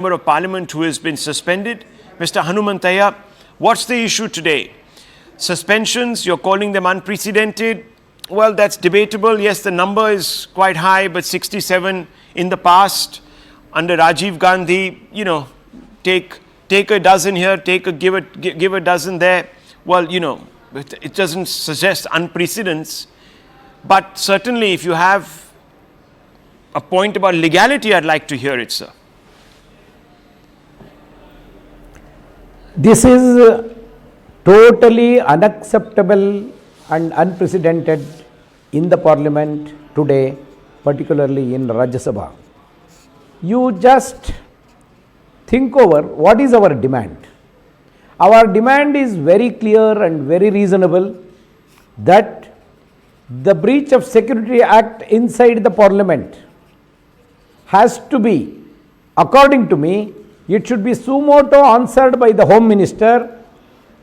Member of Parliament who has been suspended. Mr. Hanumanthaiah, what's the issue today? Suspensions, you're calling them unprecedented. Well, that's debatable. Yes, the number is quite high, but 67 in the past under Rajiv Gandhi, take a dozen here, give a dozen there. Well, it doesn't suggest unprecedents. But certainly, if you have a point about legality, I'd like to hear it, sir. This is totally unacceptable and unprecedented in the parliament today, particularly in Rajya Sabha. You just think over what is our demand. Our demand is very clear and very reasonable that the breach of Security Act inside the parliament has to be, according to me, it should be suo moto answered by the Home Minister,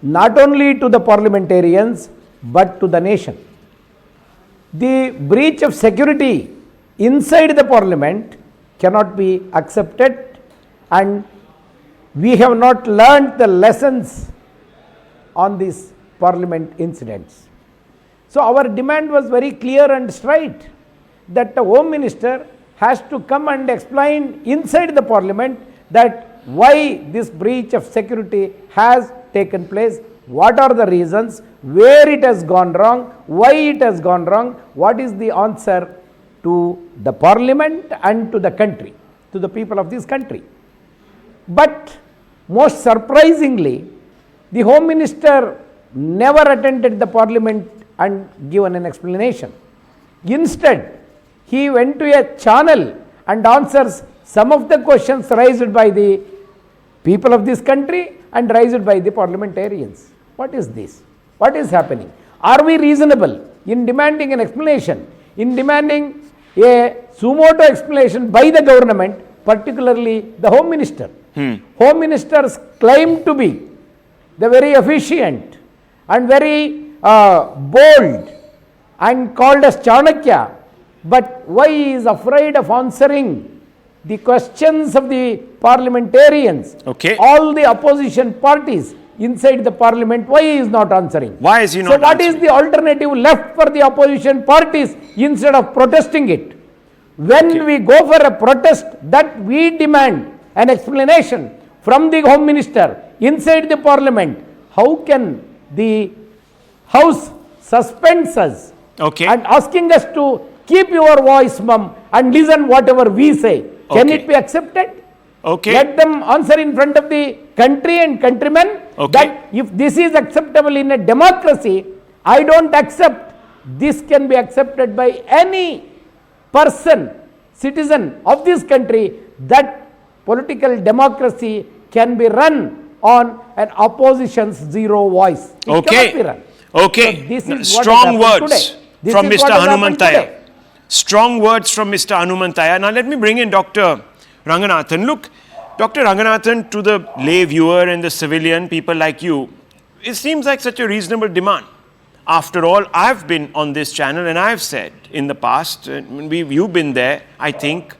not only to the parliamentarians but to the nation. The breach of security inside the parliament cannot be accepted, and we have not learnt the lessons on these parliament incidents. So our demand was very clear and straight that the Home Minister has to come and explain inside the parliament that why this breach of security has taken place, what are the reasons, where it has gone wrong, why it has gone wrong, what is the answer to the parliament and to the country, to the people of this country. But most surprisingly, the Home Minister never attended the parliament and given an explanation. Instead, he went to a channel and answers some of the questions raised by the people of this country and raised by the parliamentarians. What is this? What is happening? Are we reasonable in demanding an explanation, in demanding a suo moto explanation by the government, particularly the Home Minister? Home Ministers claim to be the very efficient and very bold and called as Chanakya, but why he is afraid of answering the questions of the parliamentarians, all the opposition parties inside the parliament, why he is not answering? Why is he not answering? So what answering? is the alternative left for the opposition parties instead of protesting it? When we go for a protest, that we demand an explanation from the Home Minister inside the parliament, how can the House suspend us and asking us to keep your voice mum and listen whatever we say? Can it be accepted? Let them answer in front of the country and countrymen that if this is acceptable in a democracy, I don't accept. This can be accepted by any person, citizen of this country, that political democracy can be run on an opposition's zero voice. It cannot be run. So strong words from Mr. Hanumanthaiah. Strong words from Mr. Hanumanthaiah. Now let me bring in Dr. Ranganathan. Look, Dr. Ranganathan, to the lay viewer and the civilian, people like you, it seems like such a reasonable demand. After all, I've been on this channel and I've said in the past, you've been there, I think,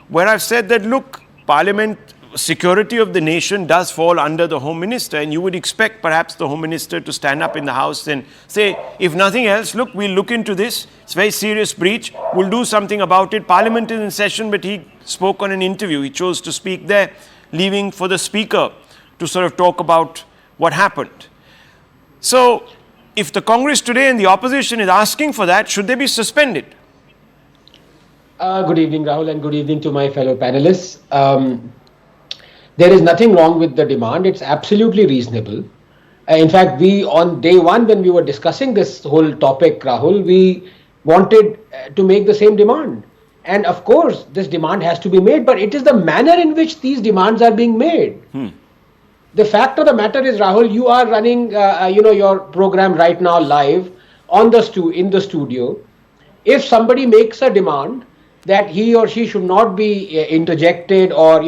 where I've said that, look, Parliament, security of the nation does fall under the Home Minister, and you would expect perhaps the Home Minister to stand up in the House and say, if nothing else, look, we'll look into this. It's a very serious breach. We'll do something about it. Parliament is in session, but he spoke on an interview. He chose to speak there, leaving for the Speaker to sort of talk about what happened. So, if the Congress today and the opposition is asking for that, should they be suspended? Good evening, Rahul, and good evening to my fellow panelists. There is nothing wrong with the demand. It's absolutely reasonable. In fact, we on day one, when we were discussing this whole topic, Rahul, we wanted to make the same demand. And of course, this demand has to be made, but it is the manner in which these demands are being made. The fact of the matter is, Rahul, you are running your program right now live on in the studio. If somebody makes a demand that he or she should not be interjected, or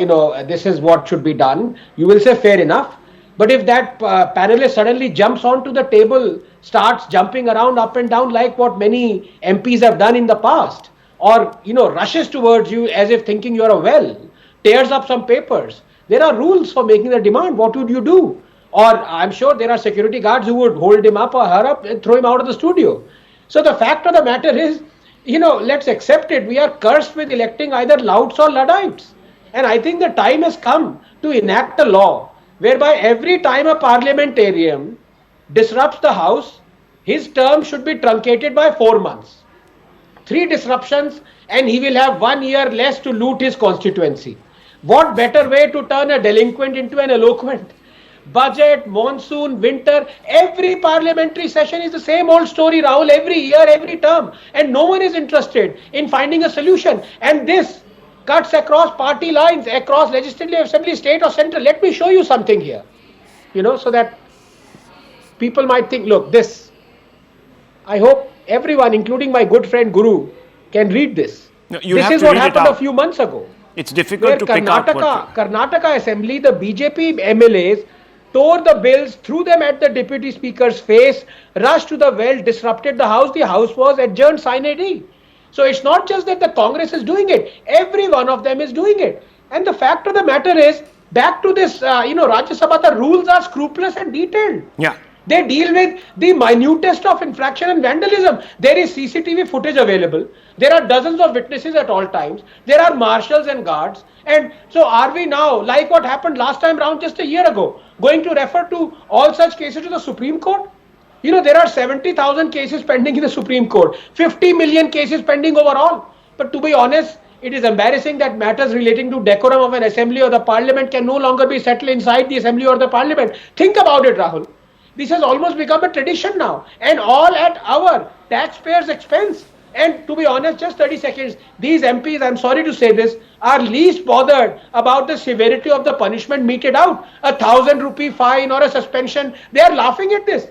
this is what should be done, you will say fair enough. But if that panelist suddenly jumps onto the table, starts jumping around up and down like what many MPs have done in the past, or rushes towards you as if thinking you're a well, tears up some papers, There are rules for making the demand. What would you do? Or I'm sure there are security guards who would hold him up or her up and throw him out of the studio. So the fact of the matter is, let's accept it. We are cursed with electing either louts or Luddites. And I think the time has come to enact a law whereby every time a parliamentarian disrupts the House, his term should be truncated by 4 months. 3 disruptions and he will have 1 year less to loot his constituency. What better way to turn a delinquent into an eloquent? Budget, monsoon, winter, every parliamentary session is the same old story, Rahul, every year, every term. And no one is interested in finding a solution. And this cuts across party lines, across legislative assembly, state or central. Let me show you something here, so that people might think, look, this, I hope everyone, including my good friend Guru, can read this. No, you this have is to what read it happened out. a few months ago. It's difficult to pick out what... Karnataka Assembly, the BJP MLAs tore the bills, threw them at the Deputy Speaker's face, rushed to the well, disrupted the House. The House was adjourned sine die. So it's not just that the Congress is doing it. Every one of them is doing it. And the fact of the matter is, back to this, Rajya Sabha, the rules are scrupulous and detailed. Yeah. They deal with the minutest of infraction and vandalism. There is CCTV footage available. There are dozens of witnesses at all times. There are marshals and guards. And so are we now, like what happened last time round just a year ago, going to refer to all such cases to the Supreme Court? There are 70,000 cases pending in the Supreme Court, 50 million cases pending overall. But to be honest, it is embarrassing that matters relating to decorum of an assembly or the parliament can no longer be settled inside the assembly or the parliament. Think about it, Rahul. This has almost become a tradition now, and all at our taxpayers' expense. And to be honest, just 30 seconds, these MPs, I'm sorry to say this, are least bothered about the severity of the punishment meted out. 1,000 rupee fine or a suspension, they are laughing at this.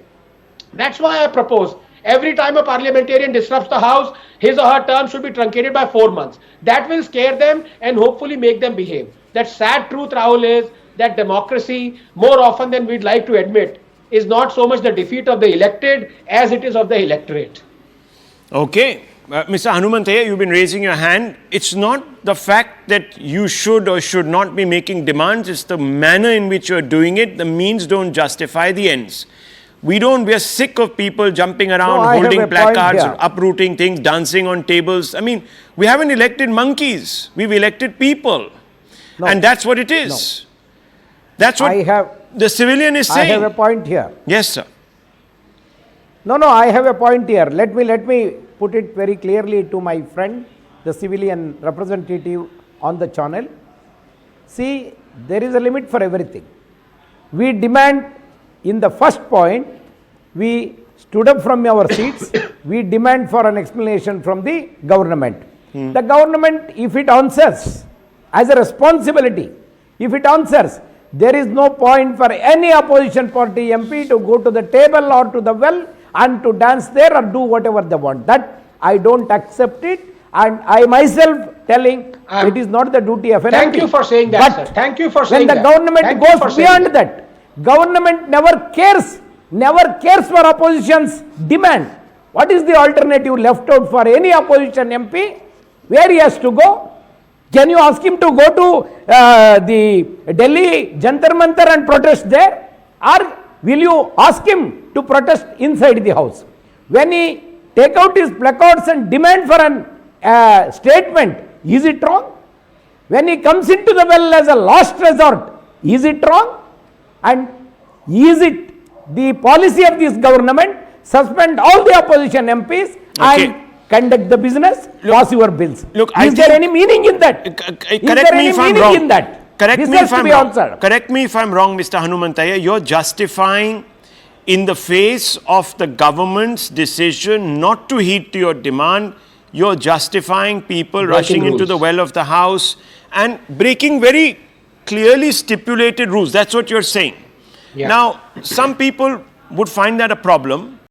That's why I propose, every time a parliamentarian disrupts the House, his or her term should be truncated by 4 months. That will scare them and hopefully make them behave. That sad truth, Rahul, is that democracy, more often than we'd like to admit, is not so much the defeat of the elected as it is of the electorate. Okay. Mr. Hanumanthaiah, you've been raising your hand. It's not the fact that you should or should not be making demands, it's the manner in which you're doing it. The means don't justify the ends. We are sick of people jumping around, holding placards, uprooting things, dancing on tables. I mean, we haven't elected monkeys. We've elected people. No. And that's what it is. No. That's what the civilian is saying. I have a point here. Yes, sir. No, I have a point here. Let me put it very clearly to my friend, the civilian representative on the channel. See, there is a limit for everything. We demand, in the first point, we stood up from our seats, we demand for an explanation from the government. The government, if it answers as a responsibility, if it answers, there is no point for any opposition party MP to go to the table or to the well and to dance there or do whatever they want. That I don't accept it, and I myself telling it is not the duty of an MP. Thank you for saying that, sir. Thank you for saying that. When the government goes beyond that, government never cares for opposition's demand. What is the alternative left out for any opposition MP? Where he has to go? Can you ask him to go to the Delhi Jantar Mantar and protest there? Or will you ask him to protest inside the house? When he take out his placards and demand for an statement, is it wrong? When he comes into the well as a last resort, is it wrong? And is it the policy of this government, suspend all the opposition MPs and conduct the business, pass your bills? Is there any meaning in that? Correct me if I'm wrong. Correct me if I'm wrong, Mr. Hanumanthaiah. You're justifying, in the face of the government's decision not to heed to your demand, you're justifying people rushing into the well of the House and breaking very clearly stipulated rules. That's what you're saying. Yeah. Now, some people would find that a problem.